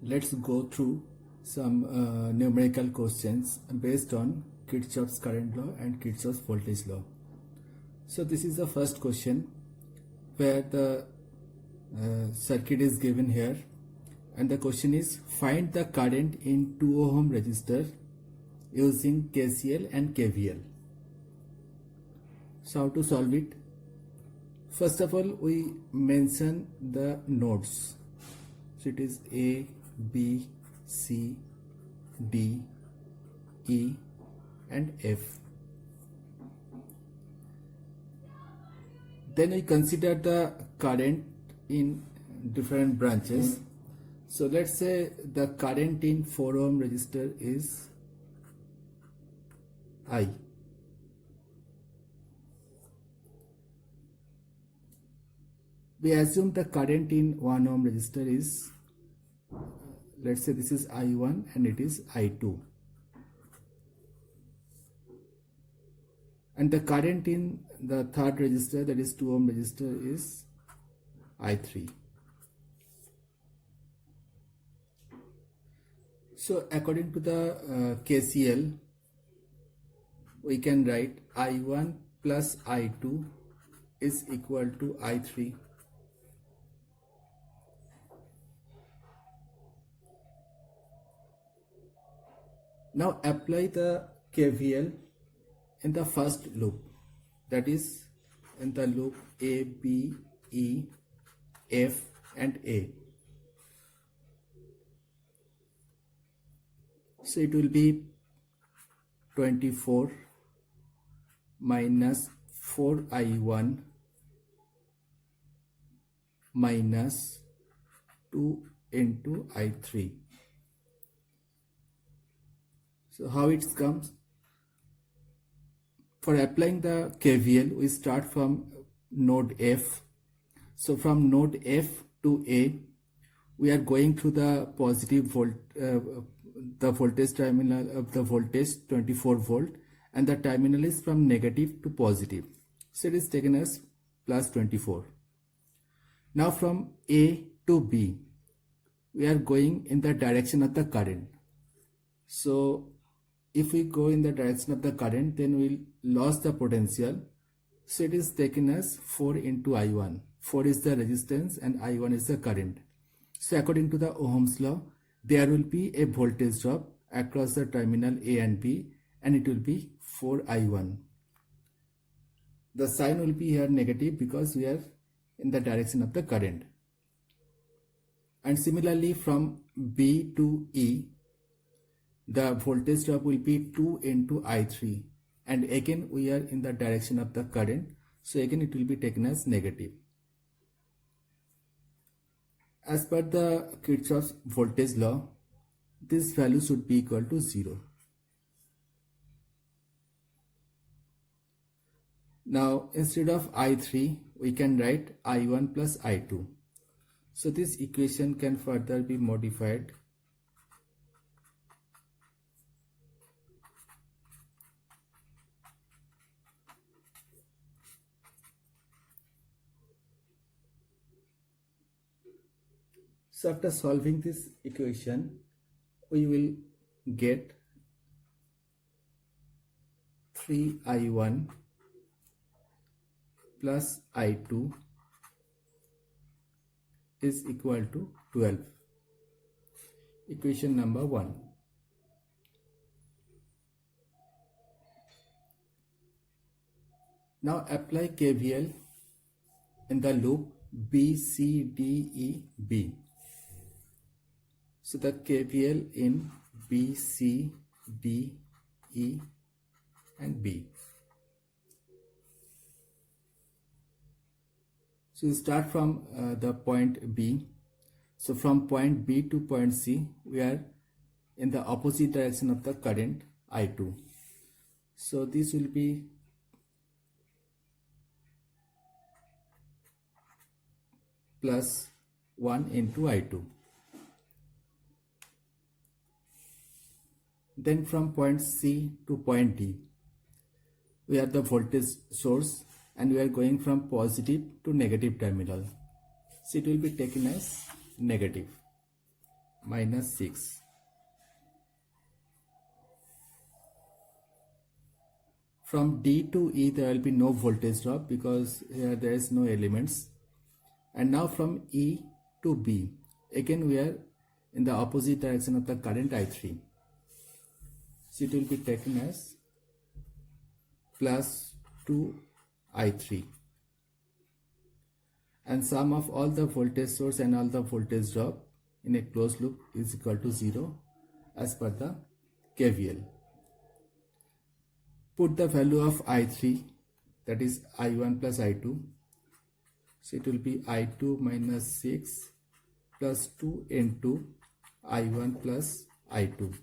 let's go through some numerical questions based on Kirchhoff's current law and Kirchhoff's voltage law. So this is the first question where the circuit is given here, and the question is find the current in 2 ohm resistor using KCL and KVL. So how to solve it? First of all, we mention the nodes. So it is A, B, C, D, E and F. Then we consider the current in different branches. So let's say the current in 4 ohm resistor is I. We assume the current in 1 ohm resistor is, let's say this is I1 and it is I2. And the current in the third resistor, that is 2 ohm resistor, is I3. So according to the KCL, we can write I1 plus I2 is equal to I3. Now apply the KVL in the first loop, that is in the loop A, B, E, F and A. So it will be 24 minus 4I1 minus 2 into I3. So how it comes? For applying the KVL, we start from node F. So from node F to A, we are going through the positive the voltage terminal of the voltage 24 volt, and the terminal is from negative to positive. So it is taken as plus 24. Now from A to B, we are going in the direction of the current. So if we go in the direction of the current, then we'll lose the potential. So it is taken as 4 into I1. 4 is the resistance and I1 is the current. So according to the Ohm's law, there will be a voltage drop across the terminal A and B, and it will be 4I1. The sign will be here negative because we are in the direction of the current. And similarly from B to E, the voltage drop will be 2 into I3, and again we are in the direction of the current, so again it will be taken as negative. As per the Kirchhoff's voltage law, this value should be equal to 0. Now instead of I3, we can write I1 plus I2. So this equation can further be modified. So after solving this equation, we will get 3I1 plus I2 is equal to 12. Equation number 1. Now apply KVL in the loop B, C, D, E, B. So the KVL in B, C, D, E and B. So we start from the point B. So from point B to point C, we are in the opposite direction of the current I2. So this will be plus 1 into I2. Then from point C to point D, we have the voltage source and we are going from positive to negative terminal. So it will be taken as negative. minus 6. From D to E there will be no voltage drop because here there is no elements. And now from E to B, again we are in the opposite direction of the current I3. So it will be taken as plus 2 I3. And sum of all the voltage source and all the voltage drop in a closed loop is equal to 0 as per the KVL. Put the value of I3, that is I1 plus I2. So it will be I2 minus 6 plus 2 into I1 plus I2.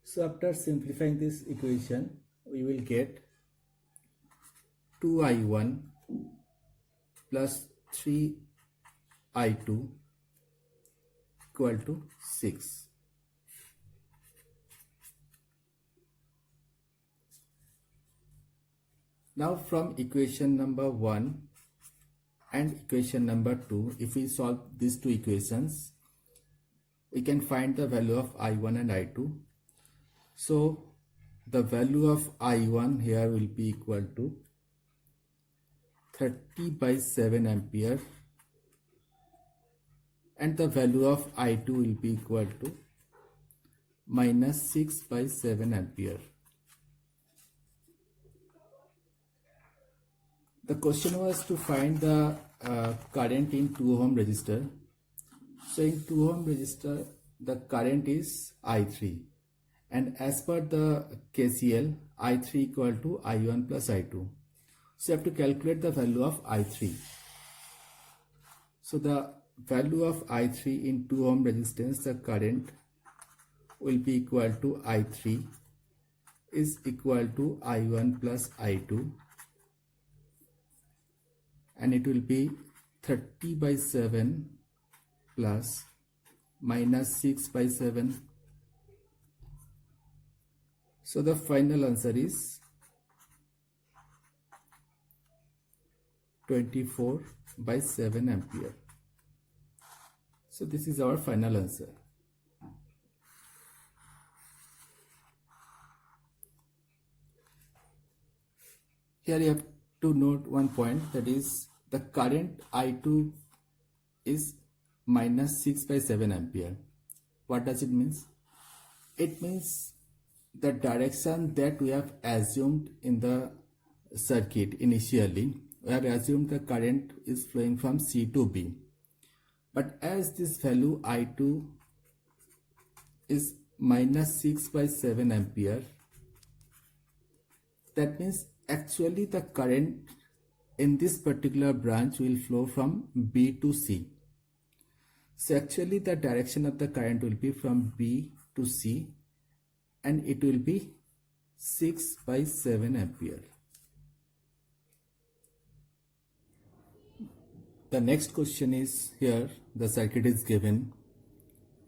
So after simplifying this equation, we will get 2I1 plus 3I2 equal to 6. Now from equation number 1 and equation number 2, if we solve these two equations, we can find the value of I1 and I2. So the value of I1 here will be equal to 30 by 7 ampere, and the value of I2 will be equal to minus 6 by 7 ampere. The question was to find the current in 2 ohm resistor. So in 2 ohm resistor the current is I3, and as per the KCL, I3 equal to I1 plus I2. So you have to calculate the value of I3. So the value of I3 in 2 ohm resistance, the current will be equal to I3 is equal to I1 plus I2, and it will be 30 by 7 plus minus 6 by 7. So the final answer is 24 by 7 ampere. So this is our final answer. Here you have to note one point, that is the current I2 is minus 6 by 7 ampere. What does it mean? It means the direction that we have assumed in the circuit initially. We have assumed the current is flowing from C to B. But as this value I2 is minus 6 by 7 ampere, that means actually the current in this particular branch will flow from B to C. So actually the direction of the current will be from B to C, and it will be 6 by 7 ampere. The next question is, here the circuit is given.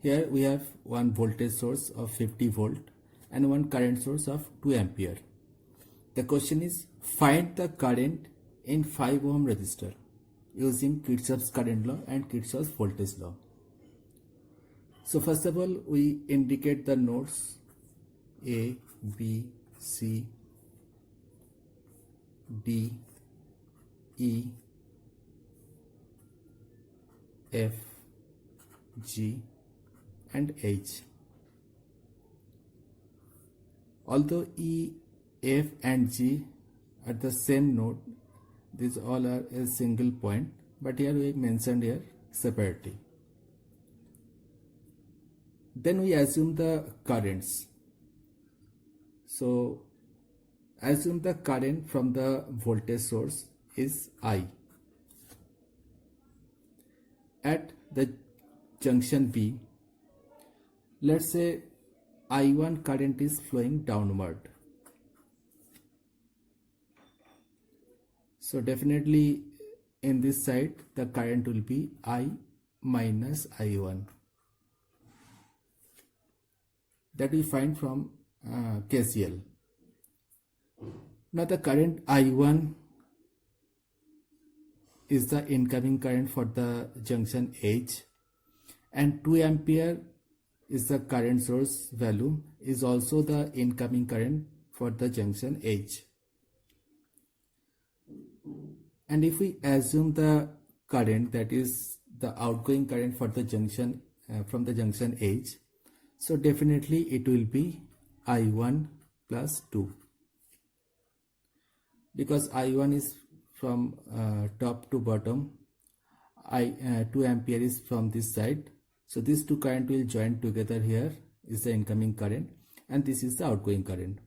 Here we have one voltage source of 50 volt and one current source of 2 ampere. The question is, find the current in 5 ohm resistor using Kirchhoff's current law and Kirchhoff's voltage law. So first of all, we indicate the nodes A, B, C, D, E, F, G and H. Although E, F and G are the same node, these all are a single point, but here we mentioned here separately. Then we assume the currents. So assume the current from the voltage source is I. At the junction B, let's say I1 current is flowing downward. So definitely in this side the current will be I minus I1. That we find from KCL. Now the current I1 is the incoming current for the junction H, and 2 ampere is the current source value, is also the incoming current for the junction H. And if we assume the current, that is the outgoing current for the junction from the junction H, so definitely it will be I1 plus 2, because I1 is from top to bottom, 2 ampere is from this side, so these two current will join together. Here is the incoming current and this is the outgoing current.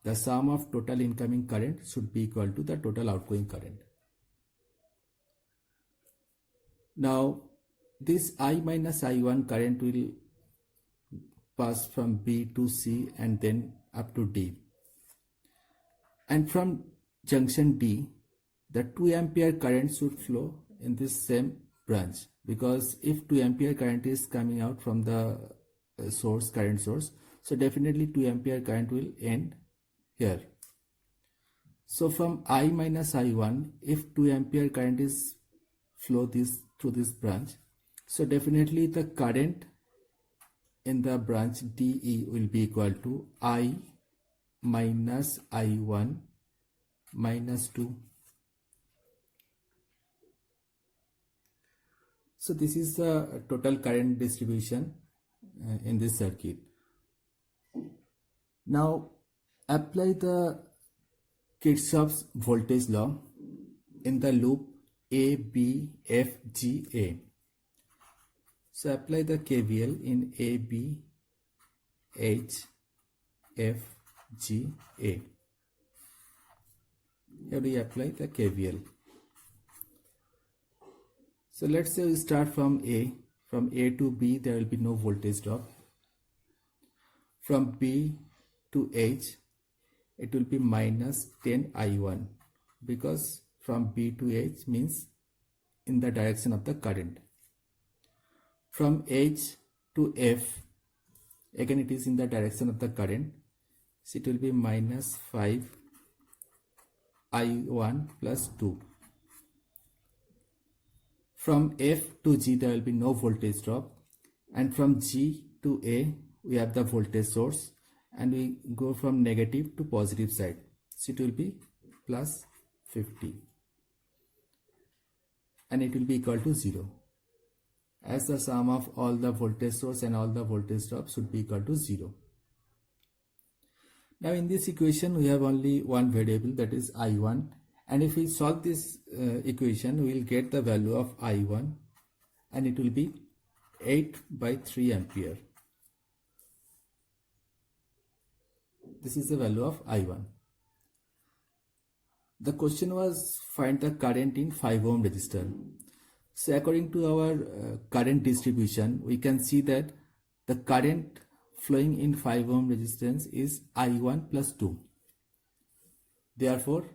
The sum of total incoming current should be equal to the total outgoing current. Now this I minus I1 current will pass from B to C and then up to D, and from junction D the 2 ampere current should flow in this same branch, because if 2 ampere current is coming out from the source, current source, so definitely 2 ampere current will end here. So from I minus I1, if 2 ampere current is flow through this branch, so definitely the current in the branch DE will be equal to I minus I1 minus 2. So this is the total current distribution in this circuit. Now apply the Kirchhoff's voltage law in the loop A, B, F, G, A. So apply the KVL in A, B, H, F, G, A. Here we apply the KVL. So let's say we start from A. From A to B there will be no voltage drop. From B to H it will be minus 10 I1, because from B to H means in the direction of the current. From H to F again it is in the direction of the current, so it will be minus 5 I1 plus 2. From F to G there will be no voltage drop, and from G to A we have the voltage source, and we go from negative to positive side, so it will be plus 50 and it will be equal to 0, as the sum of all the voltage source and all the voltage drop should be equal to 0. Now in this equation we have only one variable, that is I1, and if we solve this equation we will get the value of I1 and it will be 8/3 ampere. This is the value of I1. The question was find the current in 5 ohm resistor. So according to our current distribution, we can see that the current flowing in 5 ohm resistance is I1 plus 2. Therefore,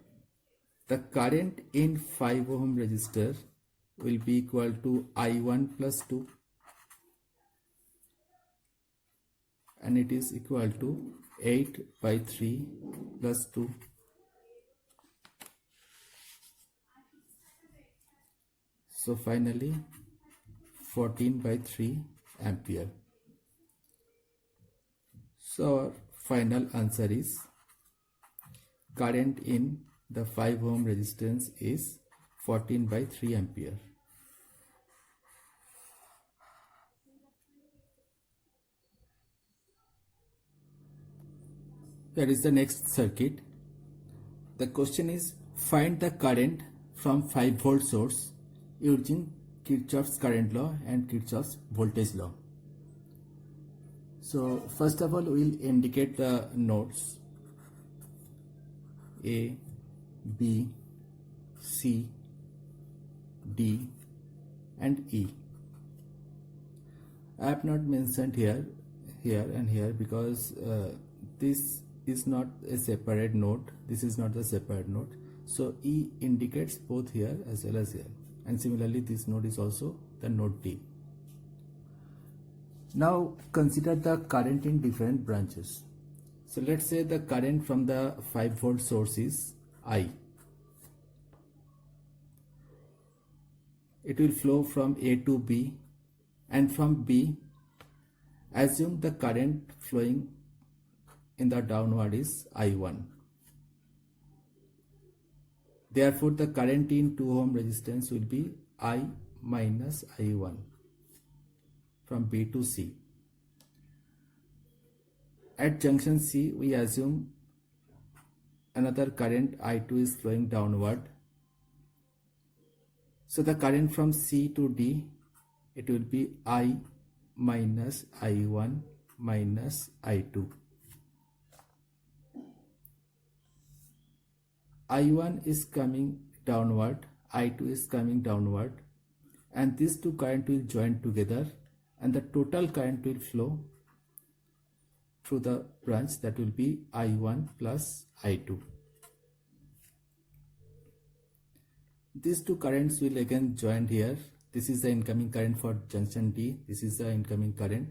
the current in 5 ohm resistor will be equal to I1 plus 2, and it is equal to 8/3 plus 2. So finally 14/3 ampere. So our final answer is current in the 5 ohm resistance is 14/3 ampere. That is the next circuit. The question is find the current from 5 volt source using Kirchhoff's current law and Kirchhoff's voltage law. So first of all we will indicate the nodes A, B, C, D and E. I have not mentioned here and here because this is not a separate node, this is not a separate node, so E indicates both here as well as here, and similarly this node is also the node D. Now consider the current in different branches. So let's say the current from the 5 volt source is I. it will flow from A to B, and from B, assume the current flowing in the downward is I1. Therefore, the current in 2 ohm resistance will be I minus I1 from B to C. At junction C, we assume another current I2 is flowing downward. So the current from C to D, it will be I minus I1 minus I2. I1 is coming downward, I2 is coming downward, and these two currents will join together, and the total current will flow through the branch, that will be I1 plus I2. These two currents will again join here. This is the incoming current for junction D, this is the incoming current,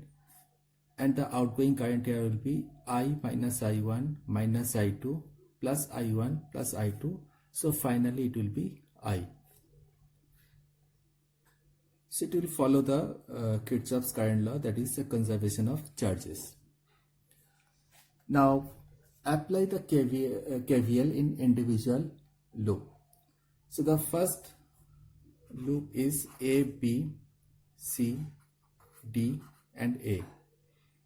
and the outgoing current here will be I minus I1 minus I2 plus I1 plus I2. So finally it will be I. So it will follow the Kirchhoff's current law, that is the conservation of charges. Now apply the KVL in individual loop. So the first loop is A, B, C, D and A.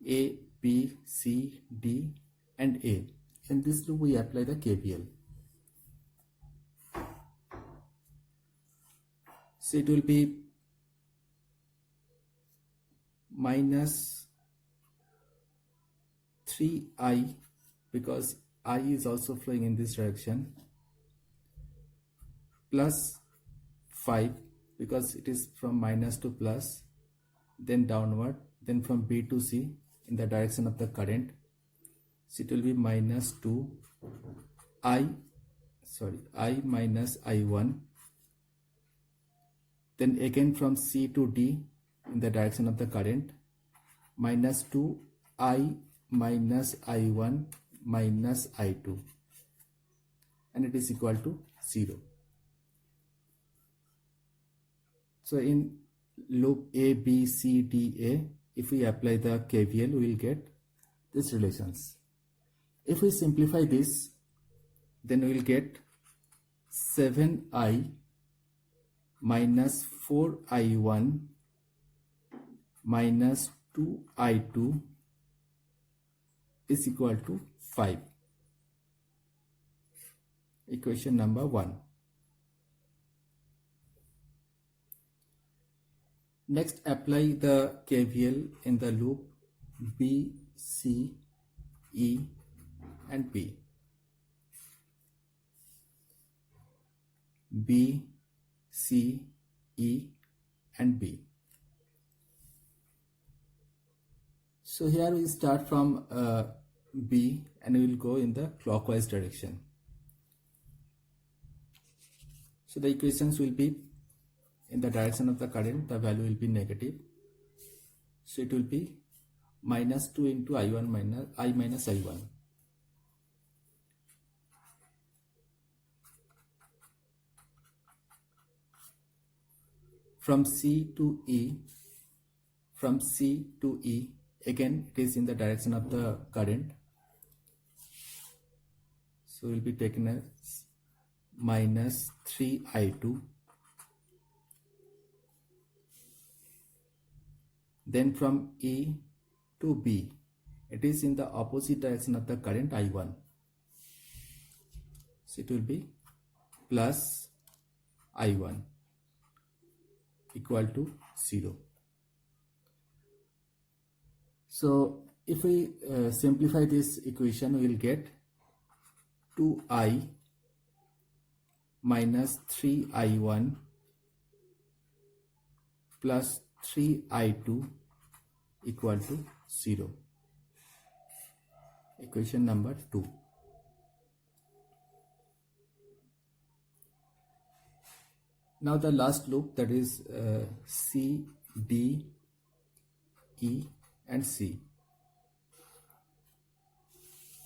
A, B, C, D and A. In this loop we apply the KVL. So it will be minus 3I, because I is also flowing in this direction, plus 5 because it is from minus to plus, then downward, then from B to C in the direction of the current. So it will be minus 2 I minus I1, then again from C to D in the direction of the current, minus 2 I minus I1 minus I2, and it is equal to 0. So in loop A, B, C, D, A, if we apply the KVL, we will get these relations. If we simplify this, then we will get 7I minus 4I1 minus 2I2 is equal to 5. Equation number 1. Next, apply the KVL in the loop B, C, E and B. B, C, E and B. So here we start from B and we will go in the clockwise direction. So the equations will be, in the direction of the current, the value will be negative. So it will be minus 2 into I1 minus I minus I1. From C to E, again it is in the direction of the current. So will be taken as minus 3I2. Then from E to B, it is in the opposite direction of the current I1. So it will be plus I1 equal to 0. So if we simplify this equation, we will get 2I minus 3I1 plus 3I2 equal to 0. Equation number 2. Now the last loop, that is C, D, E and C.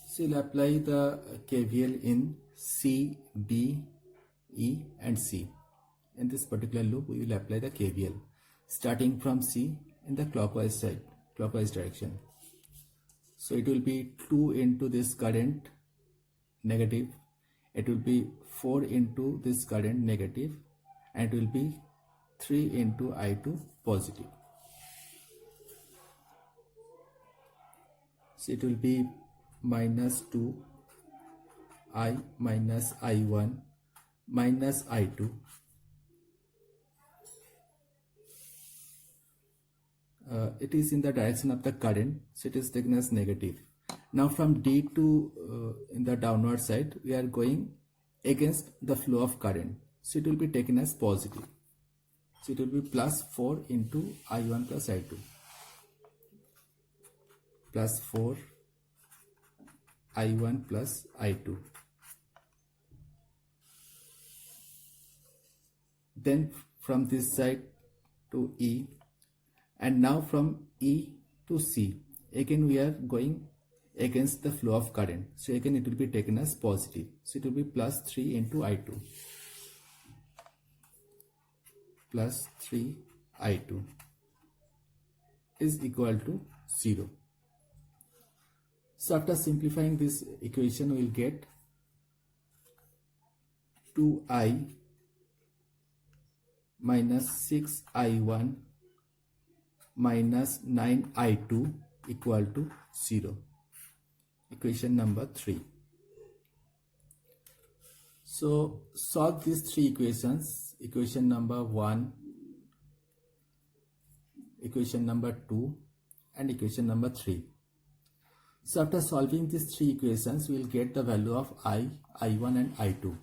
So we'll apply the KVL in C, D, E and C. in this particular loop we will apply the KVL starting from C in the clockwise direction. So it will be 2 into this current negative, it will be 4 into this current negative, and it will be 3 into I2 positive. So it will be minus 2 I minus I1 minus I2. It is in the direction of the current, so it is taken as negative. Now from D to in the downward side, we are going against the flow of current, so it will be taken as positive. So it will be plus 4 into I1 plus I2, plus 4 I1 plus I2. Then from this side to E, and now from E to C, again we are going against the flow of current, so again it will be taken as positive. So it will be plus 3 into I2, plus 3 I2 is equal to 0. So after simplifying this equation, we will get 2I minus 6I1 minus 9I2 equal to 0. Equation number 3. So solve these three equations, equation number 1, equation number 2, and equation number 3. So after solving these three equations, we will get the value of I, I1 and I2,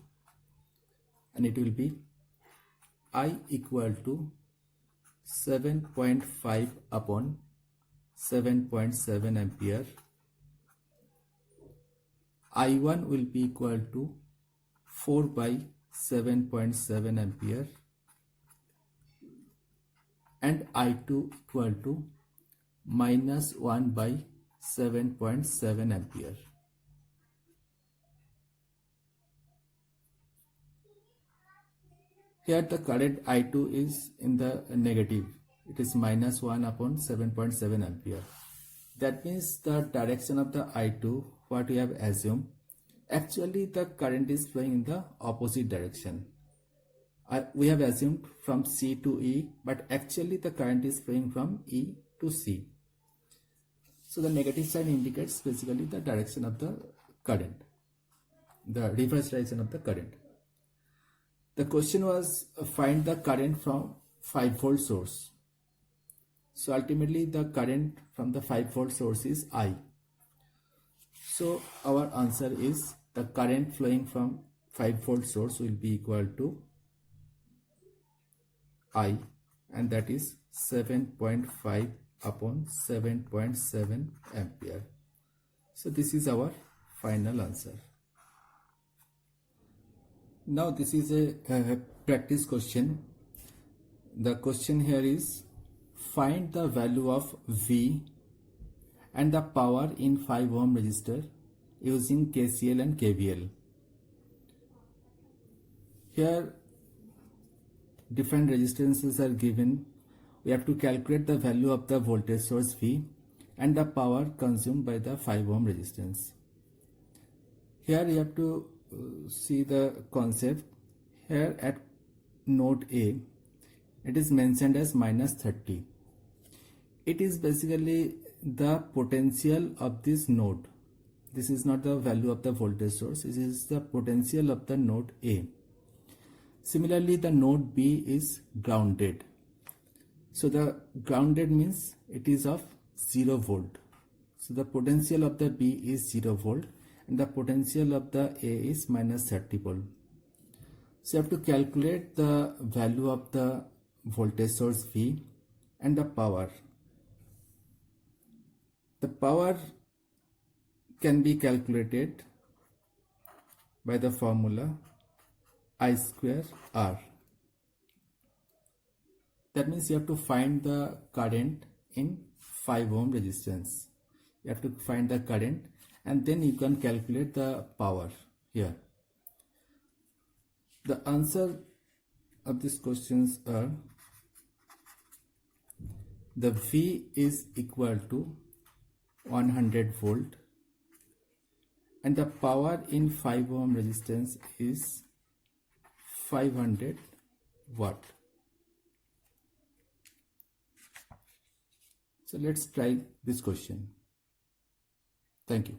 and it will be I equal to 7.5 upon 7.7 ampere. I1 will be equal to 4 by 7.7 ampere, and I2 equal to minus 1 by 7.7 ampere. Here the current I2 is in the negative. It is minus 1 upon 7.7 ampere. That means the direction of the I2, what we have assumed, actually the current is flowing in the opposite direction. We have assumed from C to E, but actually the current is flowing from E to C. So the negative sign indicates basically the direction of the current, the reverse direction of the current. The question was find the current from 5-volt source. So ultimately the current from the 5-volt source is I. So our answer is the current flowing from 5-volt source will be equal to I, and that is 7.5 upon 7.7 ampere. So this is our final answer. Now this is a practice question. The question here is find the value of V and the power in 5 ohm resistor using KCL and KVL. Here different resistances are given. We have to calculate the value of the voltage source V and the power consumed by the 5 ohm resistance. Here you have to see the concept. Here at node A, it is mentioned as minus 30. It is basically the potential of this node. This is not the value of the voltage source, this is the potential of the node A. Similarly, the node B is grounded. So the grounded means it is of 0 volt. So the potential of the B is 0 volt and the potential of the A is minus 30 volt. So you have to calculate the value of the voltage source V and the power. The power can be calculated by the formula I square R. That means you have to find the current in 5 ohm resistance. You have to find the current and then you can calculate the power here. The answer of these questions are: the V is equal to 100 volt and the power in 5 ohm resistance is 500 watt. So let's try this question. Thank you.